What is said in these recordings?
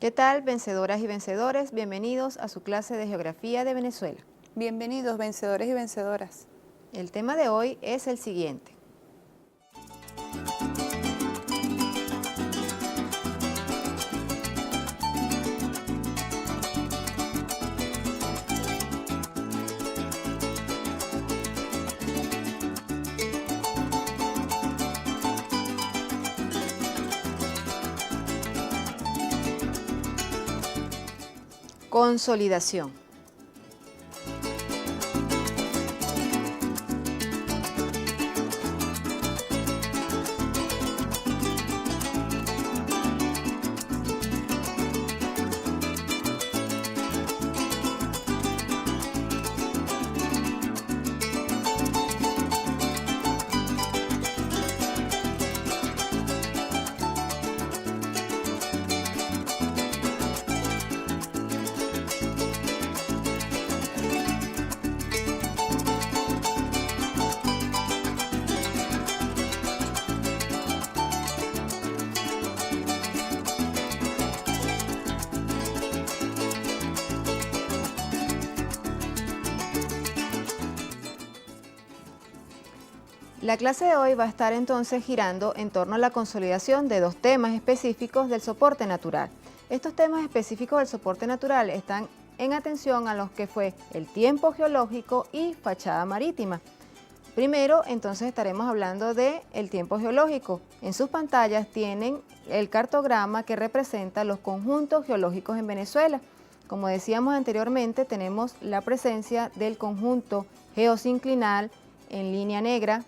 ¿Qué tal, vencedoras y vencedores? Bienvenidos a su clase de Geografía de Venezuela. Bienvenidos, vencedores y vencedoras. El tema de hoy es el siguiente. Consolidación. La clase de hoy va a estar entonces girando en torno a la consolidación de dos temas específicos del soporte natural. Estos temas específicos del soporte natural están en atención a los que fue el tiempo geológico y fachada marítima. Primero, entonces estaremos hablando del tiempo geológico. En sus pantallas tienen el cartograma que representa los conjuntos geológicos en Venezuela. Como decíamos anteriormente, tenemos la presencia del conjunto geosinclinal en línea negra,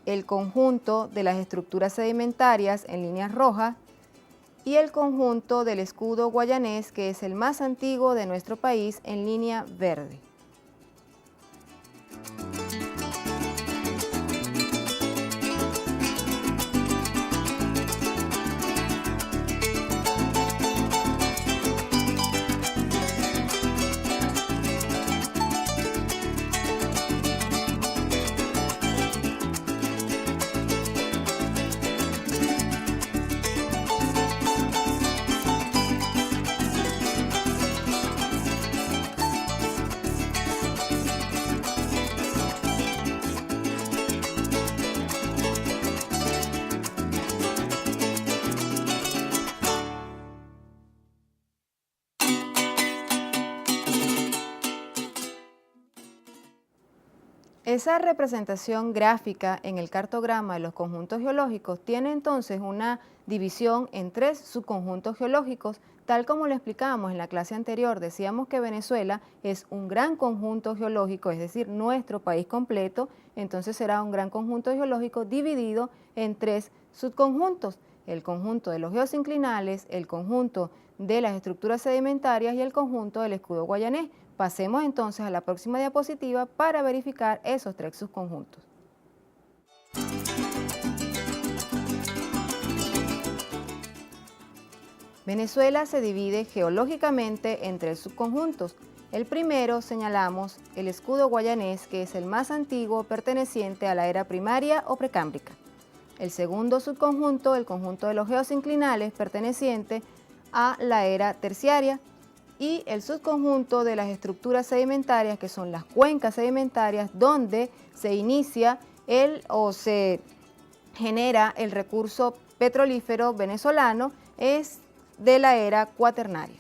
el conjunto de las estructuras sedimentarias en líneas rojas y el conjunto del escudo guayanés, que es el más antiguo de nuestro país, en línea verde. Esa representación gráfica en el cartograma de los conjuntos geológicos tiene entonces una división en tres subconjuntos geológicos, tal como lo explicábamos en la clase anterior. Decíamos que Venezuela es un gran conjunto geológico, es decir, nuestro país completo, entonces será un gran conjunto geológico dividido en tres subconjuntos: el conjunto de los geosinclinales, el conjunto de las estructuras sedimentarias y el conjunto del escudo guayanés. Pasemos entonces a la próxima diapositiva para verificar esos tres subconjuntos. Venezuela se divide geológicamente en tres subconjuntos. El primero señalamos el escudo guayanés, que es el más antiguo, perteneciente a la era primaria o precámbrica. El segundo subconjunto, el conjunto de los geosinclinales, perteneciente a la era terciaria. Y el subconjunto de las estructuras sedimentarias, que son las cuencas sedimentarias, donde se inicia o se genera el recurso petrolífero venezolano, es de la era cuaternaria.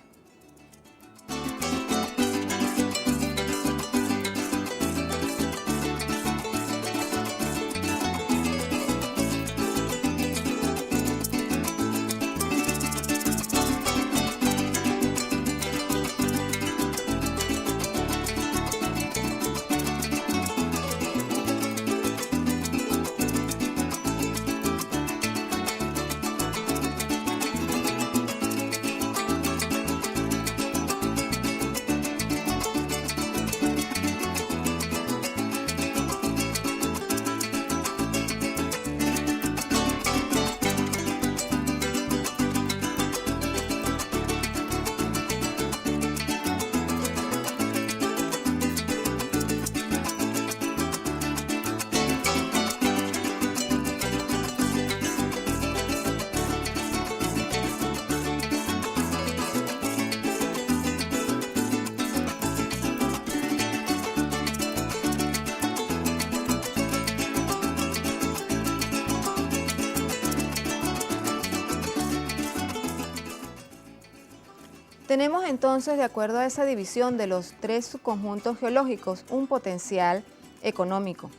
Tenemos entonces, de acuerdo a esa división de los tres subconjuntos geológicos, un potencial económico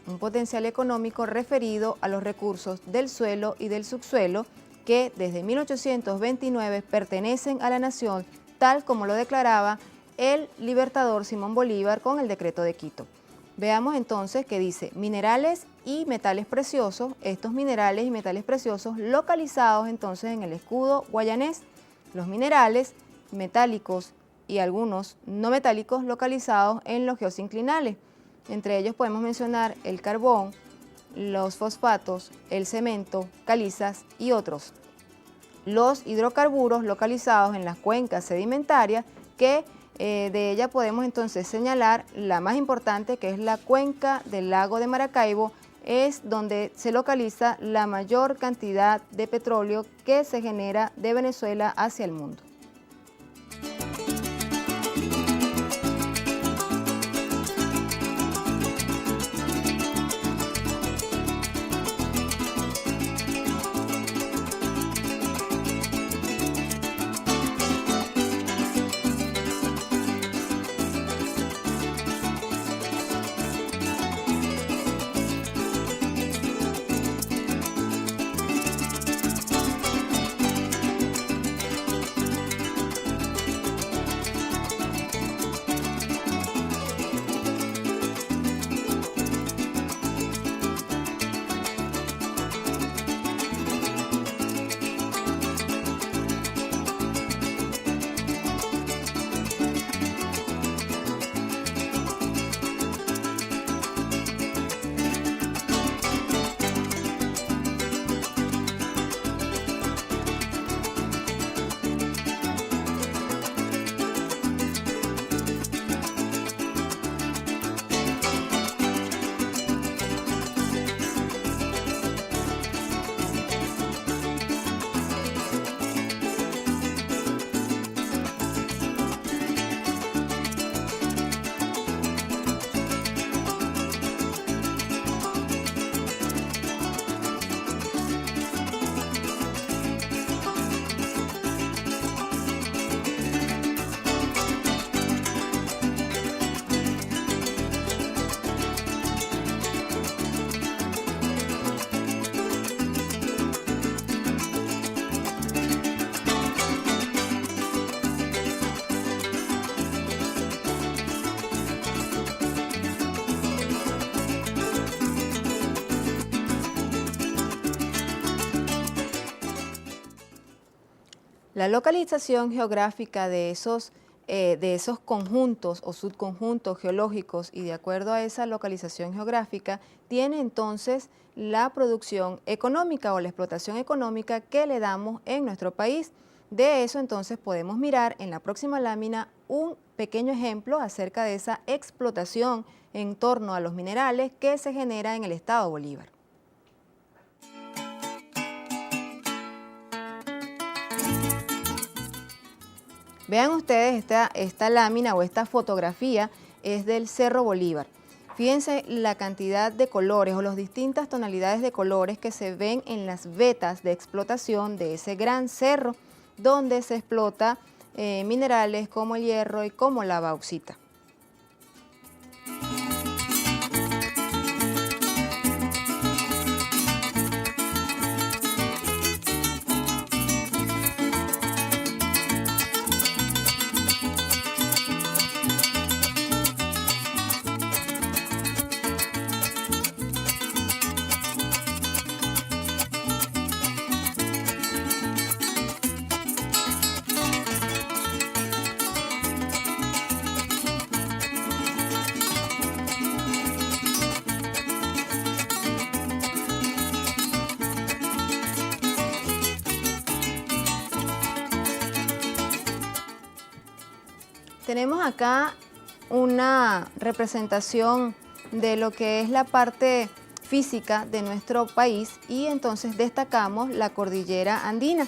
referido a los recursos del suelo y del subsuelo que desde 1829 pertenecen a la nación, tal como lo declaraba el libertador Simón Bolívar con el Decreto de Quito. Veamos entonces que dice minerales y metales preciosos, estos minerales y metales preciosos localizados entonces en el escudo guayanés, los minerales metálicos y algunos no metálicos localizados en los geosinclinales. Entre ellos podemos mencionar el carbón, los fosfatos, el cemento, calizas y otros. Los hidrocarburos localizados en las cuencas sedimentarias que de ella podemos entonces señalar la más importante, que es la cuenca del lago de Maracaibo, es donde se localiza la mayor cantidad de petróleo que se genera de Venezuela hacia el mundo. La localización geográfica de esos conjuntos o subconjuntos geológicos y de acuerdo a esa localización geográfica tiene entonces la producción económica o la explotación económica que le damos en nuestro país. De eso entonces podemos mirar en la próxima lámina un pequeño ejemplo acerca de esa explotación en torno a los minerales que se genera en el estado Bolívar. Vean ustedes esta lámina o esta fotografía es del Cerro Bolívar. Fíjense la cantidad de colores o las distintas tonalidades de colores que se ven en las vetas de explotación de ese gran cerro donde se explota minerales como el hierro y como la bauxita. Tenemos acá una representación de lo que es la parte física de nuestro país y entonces destacamos la cordillera andina.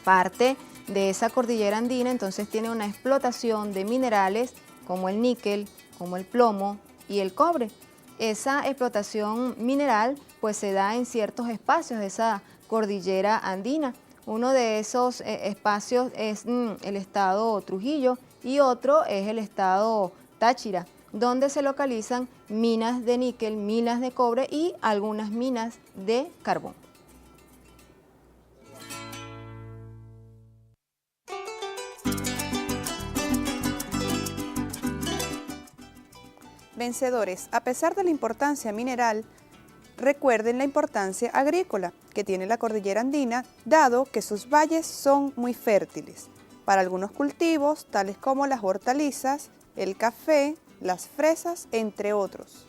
Parte de esa cordillera andina entonces tiene una explotación de minerales como el níquel, como el plomo y el cobre. Esa explotación mineral pues se da en ciertos espacios de esa cordillera andina. Uno de esos espacios es el estado Trujillo y otro es el estado Táchira, donde se localizan minas de níquel, minas de cobre y algunas minas de carbón. Vencedores, a pesar de la importancia mineral, recuerden la importancia agrícola que tiene la cordillera andina, dado que sus valles son muy fértiles para algunos cultivos, tales como las hortalizas, el café, las fresas, entre otros.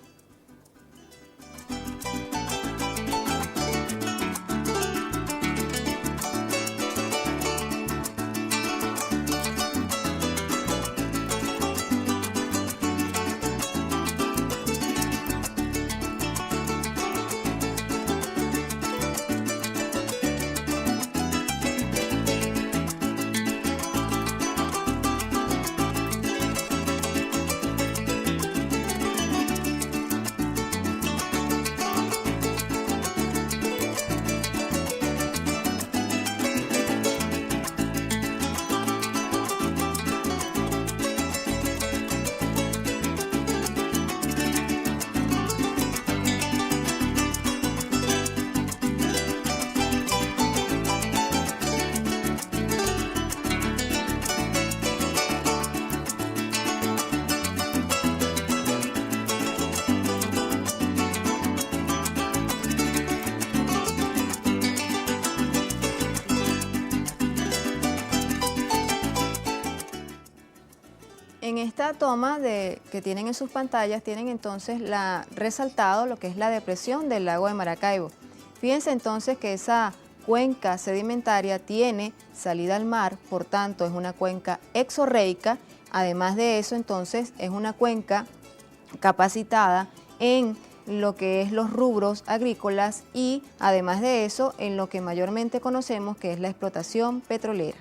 En esta toma que tienen en sus pantallas, tienen entonces resaltado lo que es la depresión del lago de Maracaibo. Fíjense entonces que esa cuenca sedimentaria tiene salida al mar, por tanto es una cuenca exorreica. Además de eso, entonces, es una cuenca capacitada en lo que es los rubros agrícolas y, además de eso, en lo que mayormente conocemos que es la explotación petrolera.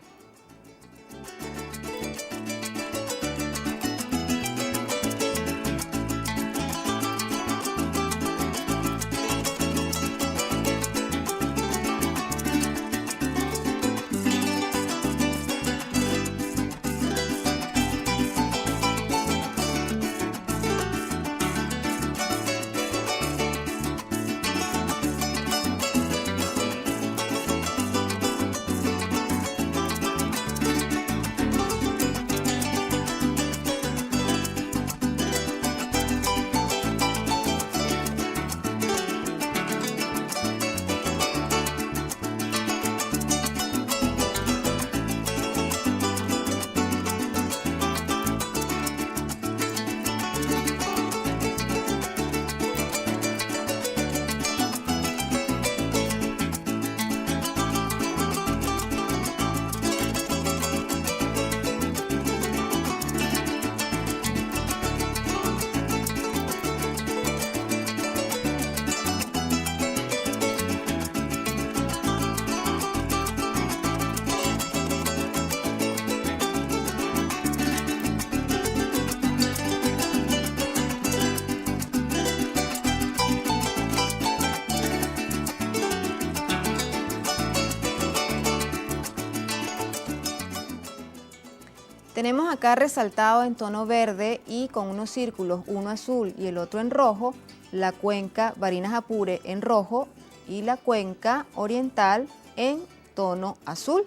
Tenemos acá resaltado en tono verde y con unos círculos, uno azul y el otro en rojo, la cuenca Barinas Apure en rojo y la cuenca oriental en tono azul.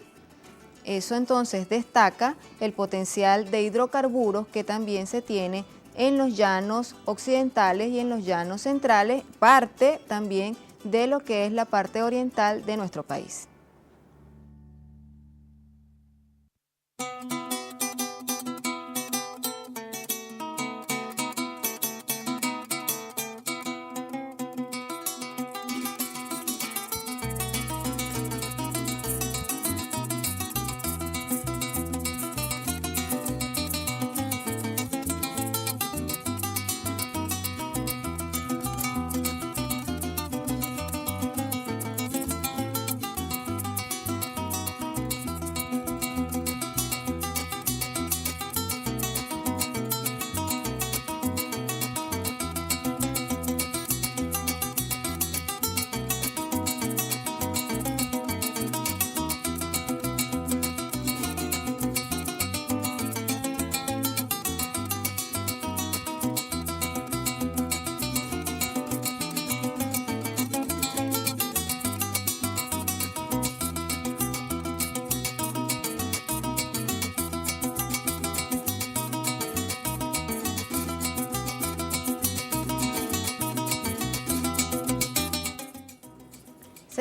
Eso entonces destaca el potencial de hidrocarburos que también se tiene en los llanos occidentales y en los llanos centrales, parte también de lo que es la parte oriental de nuestro país.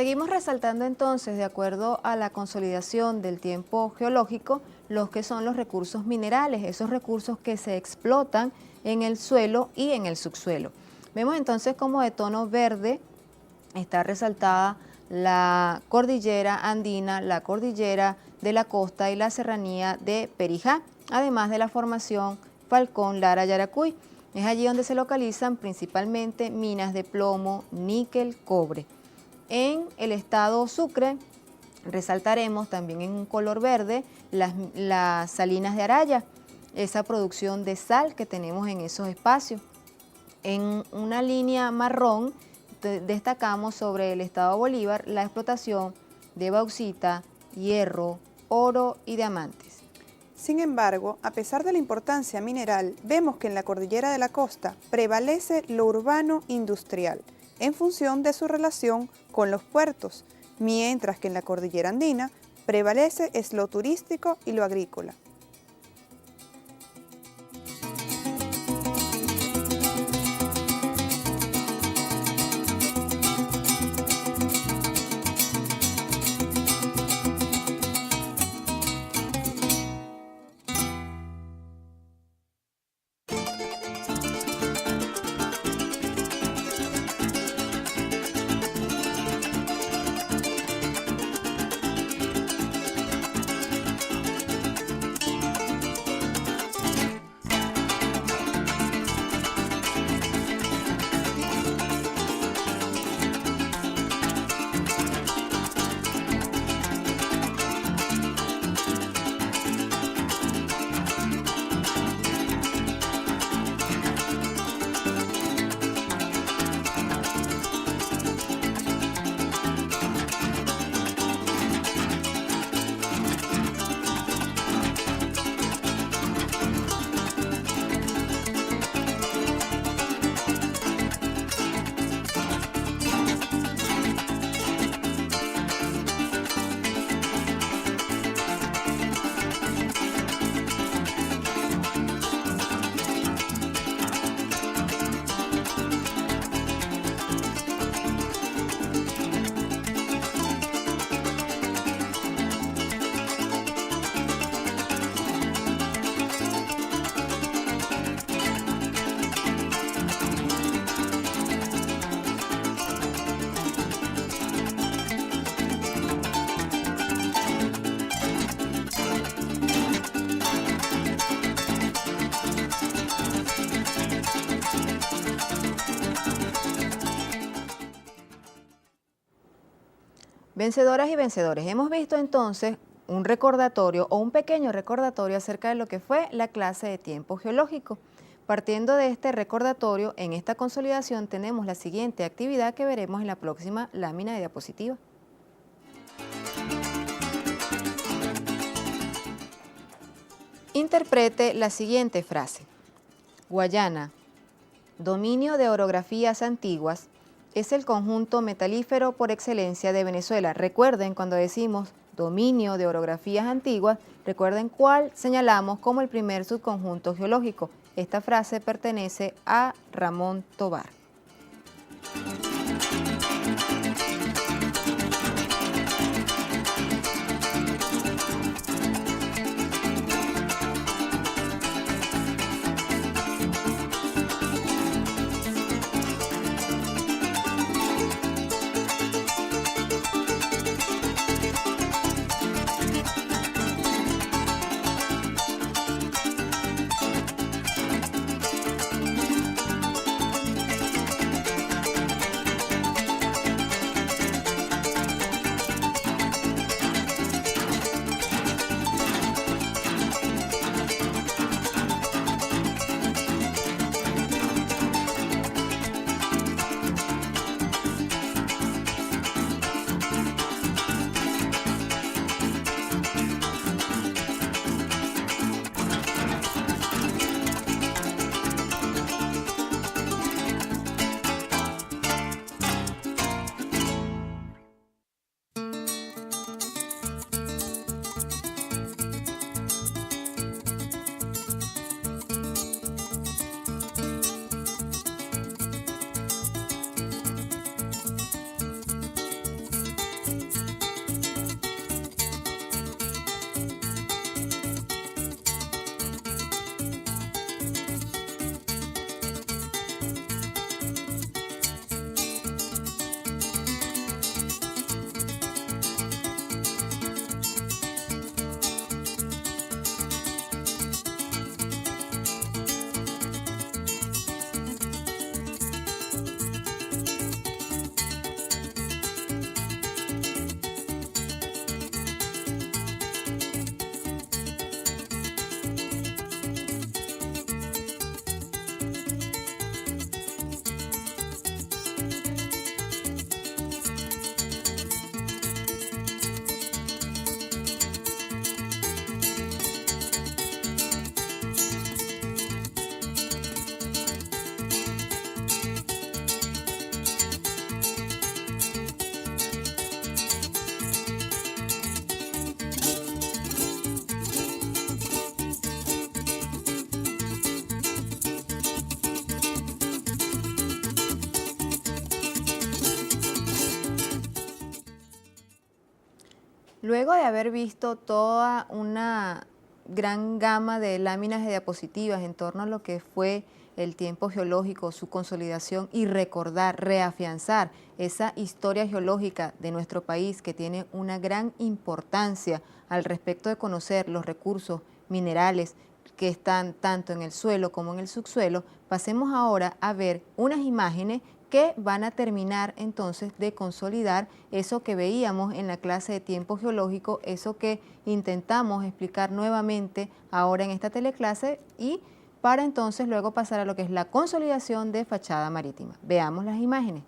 Seguimos resaltando entonces, de acuerdo a la consolidación del tiempo geológico, los que son los recursos minerales, esos recursos que se explotan en el suelo y en el subsuelo. Vemos entonces como de tono verde está resaltada la cordillera andina, la cordillera de la costa y la serranía de Perijá, además de la formación Falcón, Lara, Yaracuy. Es allí donde se localizan principalmente minas de plomo, níquel, cobre. En el estado Sucre resaltaremos también en un color verde las salinas de Araya, esa producción de sal que tenemos en esos espacios. En una línea marrón destacamos sobre el estado Bolívar la explotación de bauxita, hierro, oro y diamantes. Sin embargo, a pesar de la importancia mineral, vemos que en la cordillera de la costa prevalece lo urbano industrial, en función de su relación con los puertos, mientras que en la cordillera andina prevalece es lo turístico y lo agrícola. Vencedoras y vencedores, hemos visto entonces un recordatorio o un pequeño recordatorio acerca de lo que fue la clase de tiempo geológico. Partiendo de este recordatorio, en esta consolidación tenemos la siguiente actividad que veremos en la próxima lámina de diapositiva. Interprete la siguiente frase. Guayana, dominio de orografías antiguas, es el conjunto metalífero por excelencia de Venezuela. Recuerden, cuando decimos dominio de orografías antiguas, recuerden cuál señalamos como el primer subconjunto geológico. Esta frase pertenece a Ramón Tobar. Luego de haber visto toda una gran gama de láminas de diapositivas en torno a lo que fue el tiempo geológico, su consolidación y recordar, reafianzar esa historia geológica de nuestro país que tiene una gran importancia al respecto de conocer los recursos minerales que están tanto en el suelo como en el subsuelo, pasemos ahora a ver unas imágenes que van a terminar entonces de consolidar eso que veíamos en la clase de tiempo geológico, eso que intentamos explicar nuevamente ahora en esta teleclase y para entonces luego pasar a lo que es la consolidación de fachada marítima. Veamos las imágenes.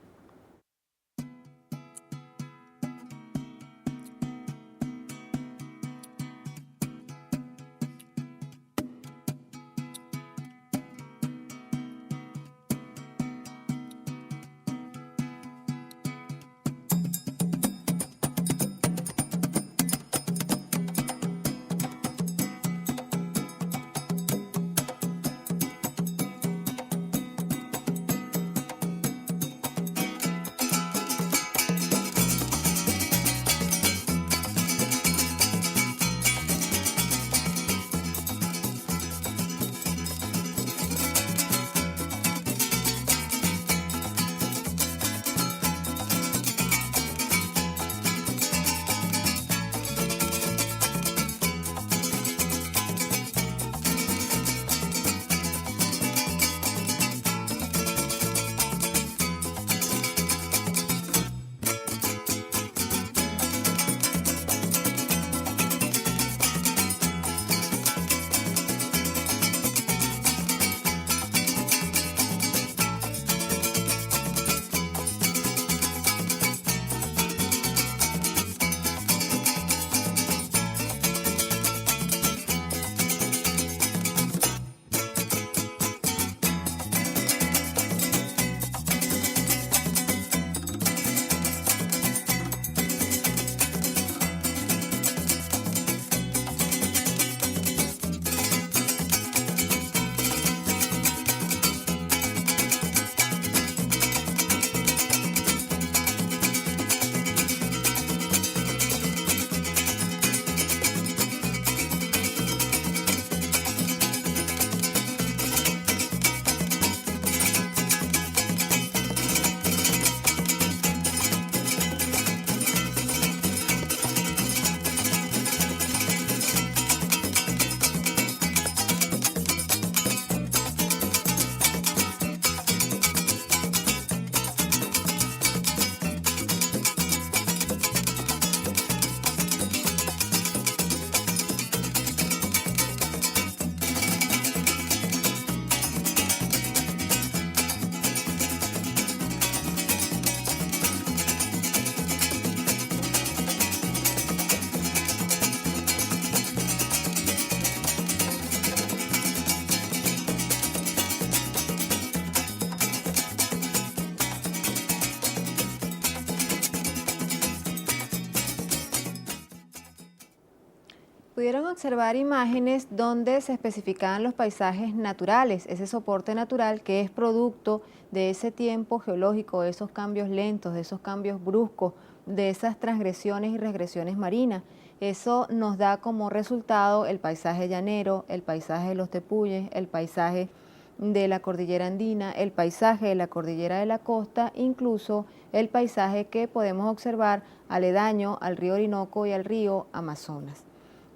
Pudieron observar imágenes donde se especificaban los paisajes naturales, ese soporte natural que es producto de ese tiempo geológico, de esos cambios lentos, de esos cambios bruscos, de esas transgresiones y regresiones marinas. Eso nos da como resultado el paisaje llanero, el paisaje de los tepuyes, el paisaje de la cordillera andina, el paisaje de la cordillera de la costa, incluso el paisaje que podemos observar aledaño al río Orinoco y al río Amazonas.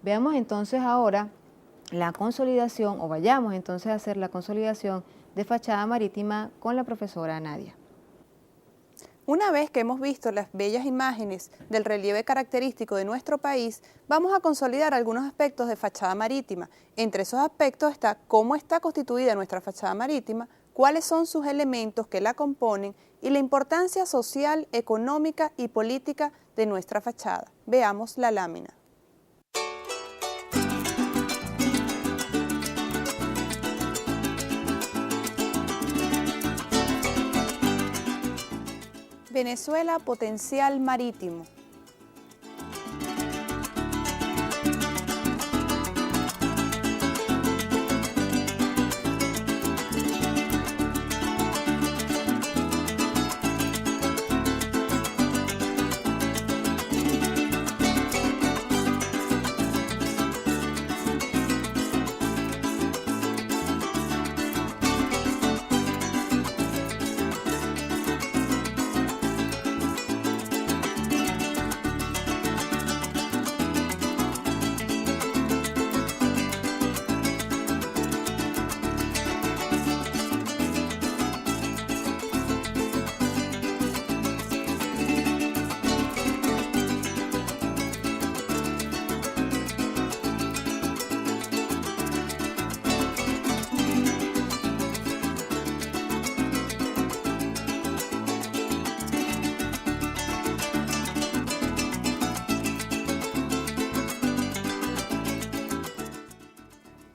Veamos entonces ahora la consolidación, o vayamos entonces a hacer la consolidación de fachada marítima con la profesora Nadia. Una vez que hemos visto las bellas imágenes del relieve característico de nuestro país, vamos a consolidar algunos aspectos de fachada marítima. Entre esos aspectos está cómo está constituida nuestra fachada marítima, cuáles son sus elementos que la componen y la importancia social, económica y política de nuestra fachada. Veamos la lámina. Venezuela, potencial marítimo.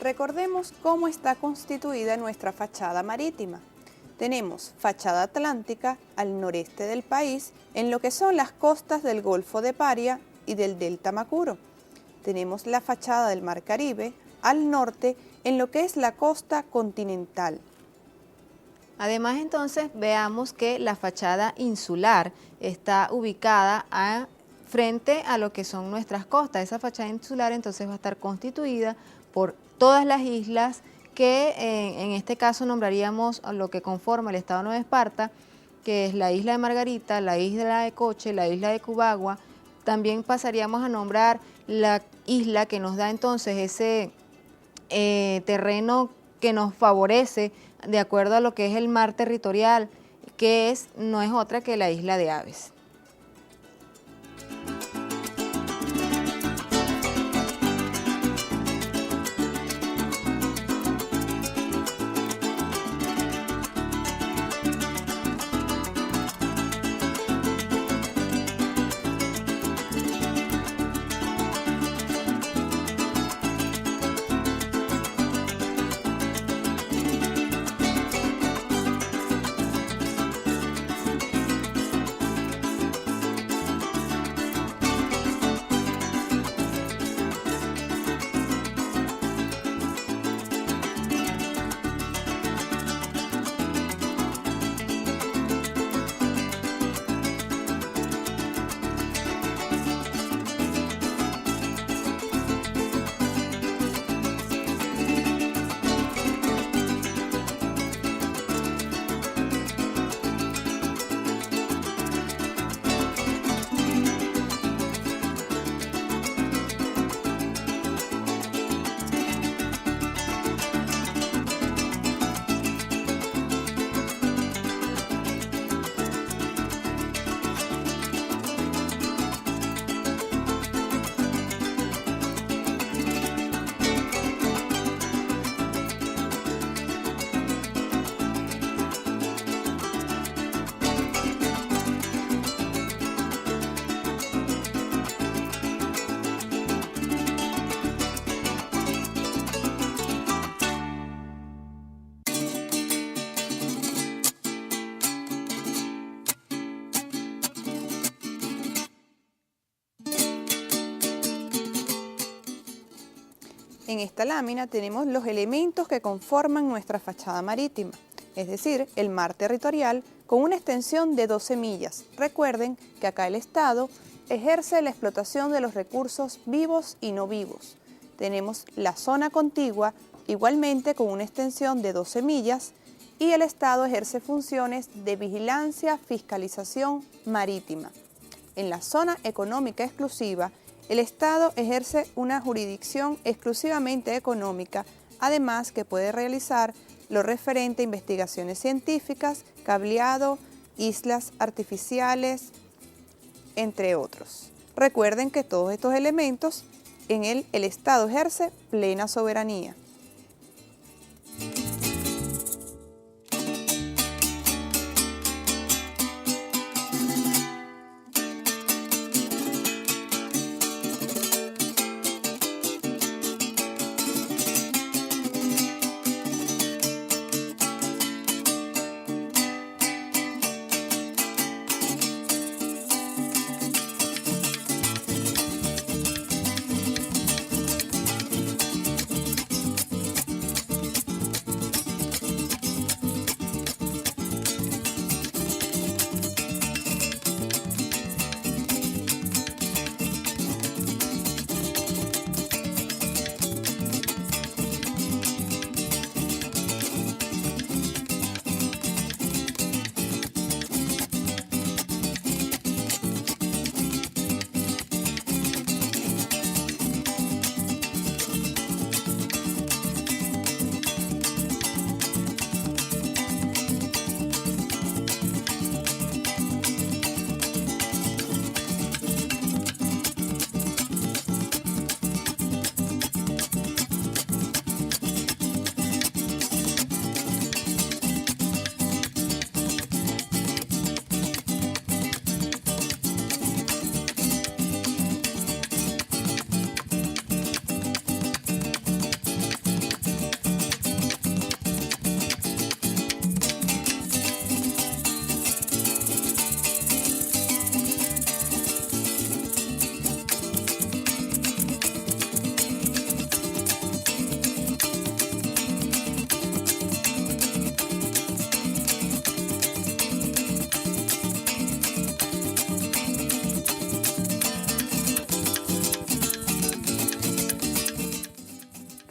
Recordemos cómo está constituida nuestra fachada marítima. Tenemos fachada atlántica al noreste del país, en lo que son las costas del Golfo de Paria y del Delta Macuro. Tenemos la fachada del Mar Caribe al norte, en lo que es la costa continental. Además, entonces, veamos que la fachada insular está ubicada frente a lo que son nuestras costas. Esa fachada insular entonces va a estar constituida por todas las islas que en este caso nombraríamos lo que conforma el Estado Nueva Esparta, que es la isla de Margarita, la isla de Coche, la isla de Cubagua. También pasaríamos a nombrar la isla que nos da entonces ese terreno que nos favorece de acuerdo a lo que es el mar territorial, que no es otra que la isla de Aves. En esta lámina tenemos los elementos que conforman nuestra fachada marítima, es decir, el mar territorial con una extensión de 12 millas. Recuerden que acá el Estado ejerce la explotación de los recursos vivos y no vivos. Tenemos la zona contigua, igualmente con una extensión de 12 millas, y el Estado ejerce funciones de vigilancia, fiscalización marítima. En la zona económica exclusiva, el Estado ejerce una jurisdicción exclusivamente económica, además que puede realizar lo referente a investigaciones científicas, cableado, islas artificiales, entre otros. Recuerden que todos estos elementos en el Estado ejerce plena soberanía.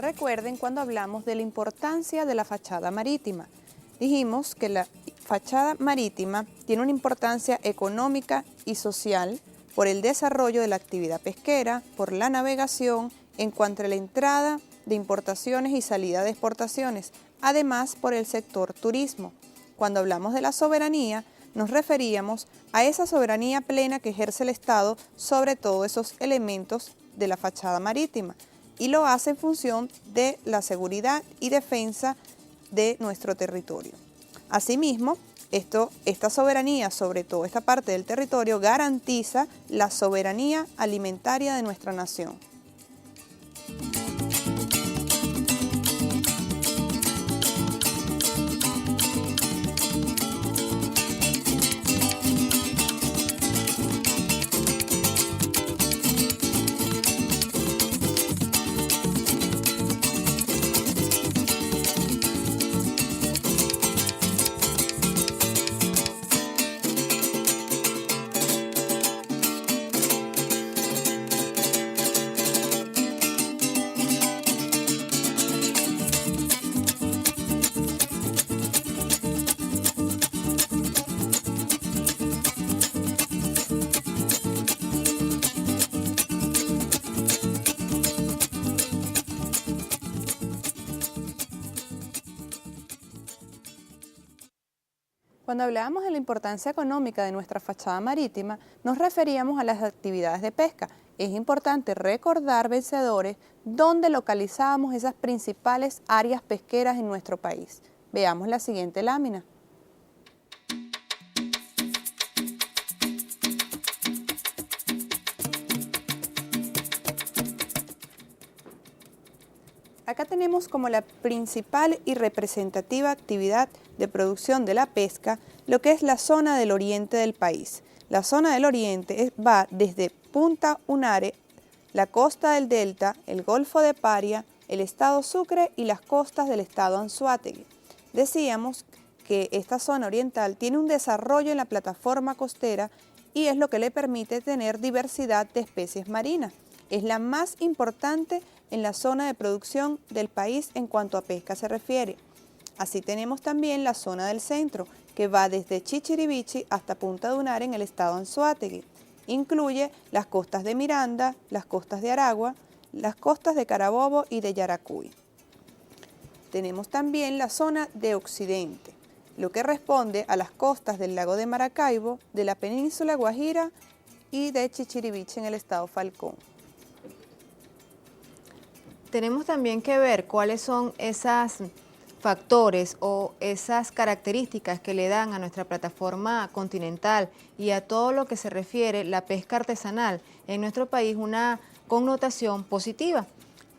Recuerden cuando hablamos de la importancia de la fachada marítima. Dijimos que la fachada marítima tiene una importancia económica y social por el desarrollo de la actividad pesquera, por la navegación, en cuanto a la entrada de importaciones y salida de exportaciones, además por el sector turismo. Cuando hablamos de la soberanía, nos referíamos a esa soberanía plena que ejerce el Estado sobre todos esos elementos de la fachada marítima y lo hace en función de la seguridad y defensa de nuestro territorio. Asimismo, esta soberanía sobre toda esta parte del territorio garantiza la soberanía alimentaria de nuestra nación. Cuando hablábamos de la importancia económica de nuestra fachada marítima, nos referíamos a las actividades de pesca. Es importante recordar, vencedores, dónde localizábamos esas principales áreas pesqueras en nuestro país. Veamos la siguiente lámina. Acá tenemos como la principal y representativa actividad de producción de la pesca lo que es la zona del oriente del país. La zona del oriente va desde Punta Unare, la costa del Delta, el Golfo de Paria, el estado Sucre y las costas del estado Anzoátegui. Decíamos que esta zona oriental tiene un desarrollo en la plataforma costera y es lo que le permite tener diversidad de especies marinas. Es la más importante en la zona de producción del país en cuanto a pesca se refiere. Así tenemos también la zona del centro, que va desde Chichirivichi hasta Punta de Unare en el estado Anzoátegui. Incluye las costas de Miranda, las costas de Aragua, las costas de Carabobo y de Yaracuy. Tenemos también la zona de Occidente, lo que responde a las costas del lago de Maracaibo, de la península Guajira y de Chichirivichi en el estado Falcón. Tenemos también que ver cuáles son esos factores o esas características que le dan a nuestra plataforma continental y a todo lo que se refiere la pesca artesanal en nuestro país una connotación positiva.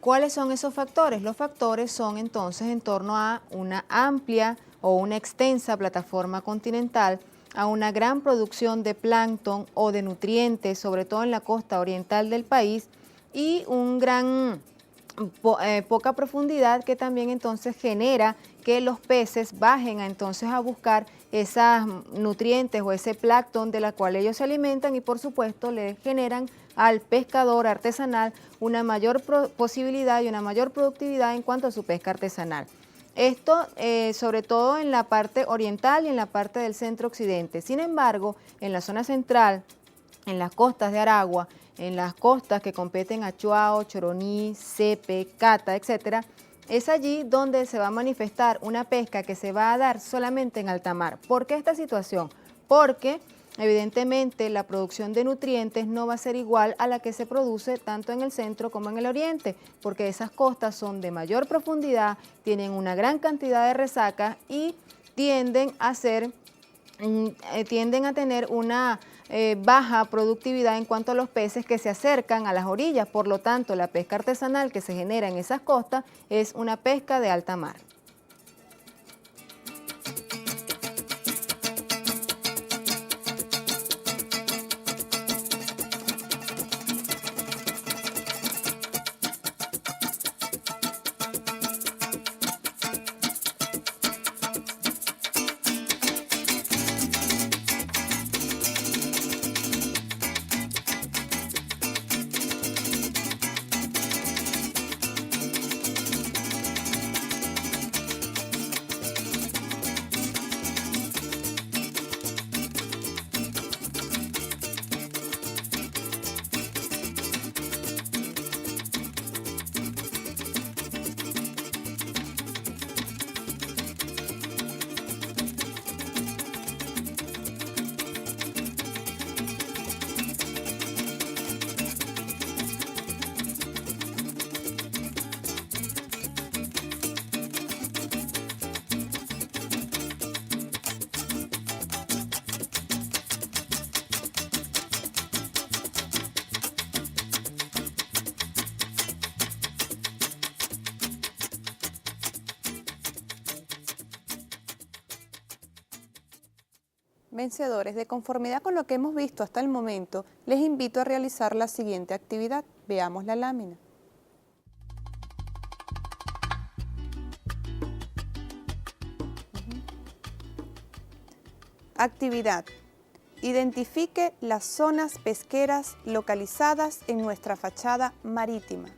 ¿Cuáles son esos factores? Los factores son entonces en torno a una amplia o una extensa plataforma continental, a una gran producción de plancton o de nutrientes, sobre todo en la costa oriental del país, y un gran poca profundidad que también entonces genera que los peces bajen entonces a buscar esos nutrientes o ese plancton de la cual ellos se alimentan y por supuesto le generan al pescador artesanal una mayor posibilidad y una mayor productividad en cuanto a su pesca artesanal. Esto sobre todo en la parte oriental y en la parte del centro-occidente. Sin embargo, en la zona central, en las costas de Aragua, en las costas que competen a Chuao, Choroní, Cepe, Cata, etc., es allí donde se va a manifestar una pesca que se va a dar solamente en alta mar. ¿Por qué esta situación? Porque evidentemente la producción de nutrientes no va a ser igual a la que se produce tanto en el centro como en el oriente, porque esas costas son de mayor profundidad, tienen una gran cantidad de resaca y tienden a tener una baja productividad en cuanto a los peces que se acercan a las orillas. Por lo tanto, la pesca artesanal que se genera en esas costas es una pesca de alta mar. Vencedores, de conformidad con lo que hemos visto hasta el momento, les invito a realizar la siguiente actividad. Veamos la lámina. Actividad. Identifique las zonas pesqueras localizadas en nuestra fachada marítima.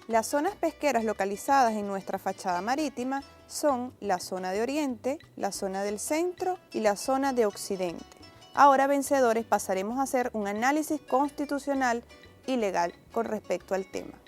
Las zonas pesqueras localizadas en nuestra fachada marítima son la zona de Oriente, la zona del Centro y la zona de Occidente. Ahora, vencedores, pasaremos a hacer un análisis constitucional y legal con respecto al tema.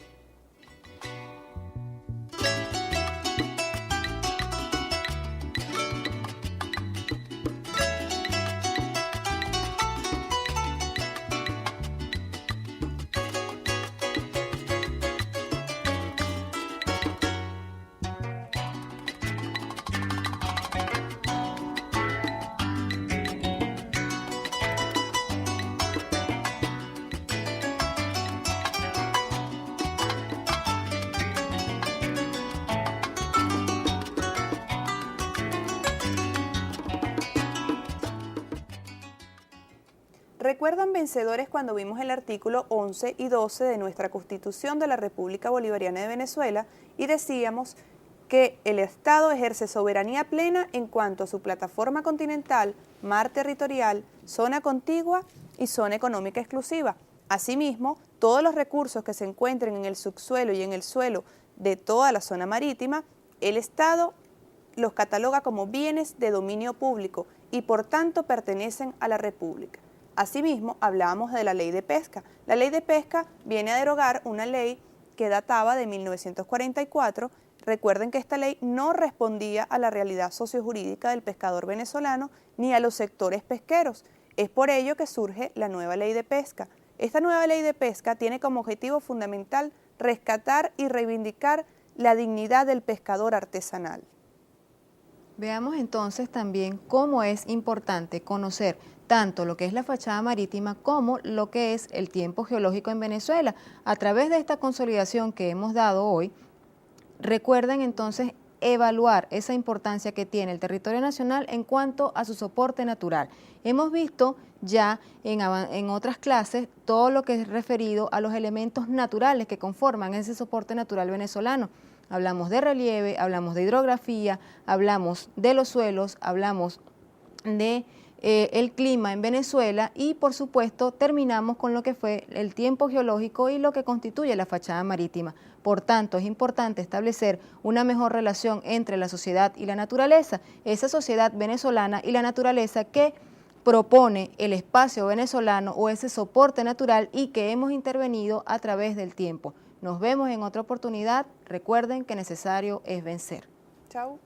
¿Recuerdan, vencedores, cuando vimos el artículo 11 y 12 de nuestra Constitución de la República Bolivariana de Venezuela y decíamos que el Estado ejerce soberanía plena en cuanto a su plataforma continental, mar territorial, zona contigua y zona económica exclusiva? Asimismo, todos los recursos que se encuentren en el subsuelo y en el suelo de toda la zona marítima, el Estado los cataloga como bienes de dominio público y por tanto pertenecen a la República. Asimismo, hablábamos de la Ley de Pesca. La Ley de Pesca viene a derogar una ley que databa de 1944. Recuerden que esta ley no respondía a la realidad sociojurídica del pescador venezolano ni a los sectores pesqueros. Es por ello que surge la nueva Ley de Pesca. Esta nueva Ley de Pesca tiene como objetivo fundamental rescatar y reivindicar la dignidad del pescador artesanal. Veamos entonces también cómo es importante conocer tanto lo que es la fachada marítima como lo que es el tiempo geológico en Venezuela. A través de esta consolidación que hemos dado hoy, recuerden entonces evaluar esa importancia que tiene el territorio nacional en cuanto a su soporte natural. Hemos visto ya en otras clases todo lo que es referido a los elementos naturales que conforman ese soporte natural venezolano. Hablamos de relieve, hablamos de hidrografía, hablamos de los suelos, hablamos de el clima en Venezuela y, por supuesto, terminamos con lo que fue el tiempo geológico y lo que constituye la fachada marítima. Por tanto, es importante establecer una mejor relación entre la sociedad y la naturaleza, esa sociedad venezolana y la naturaleza que propone el espacio venezolano o ese soporte natural y que hemos intervenido a través del tiempo. Nos vemos en otra oportunidad. Recuerden que necesario es vencer. Chao.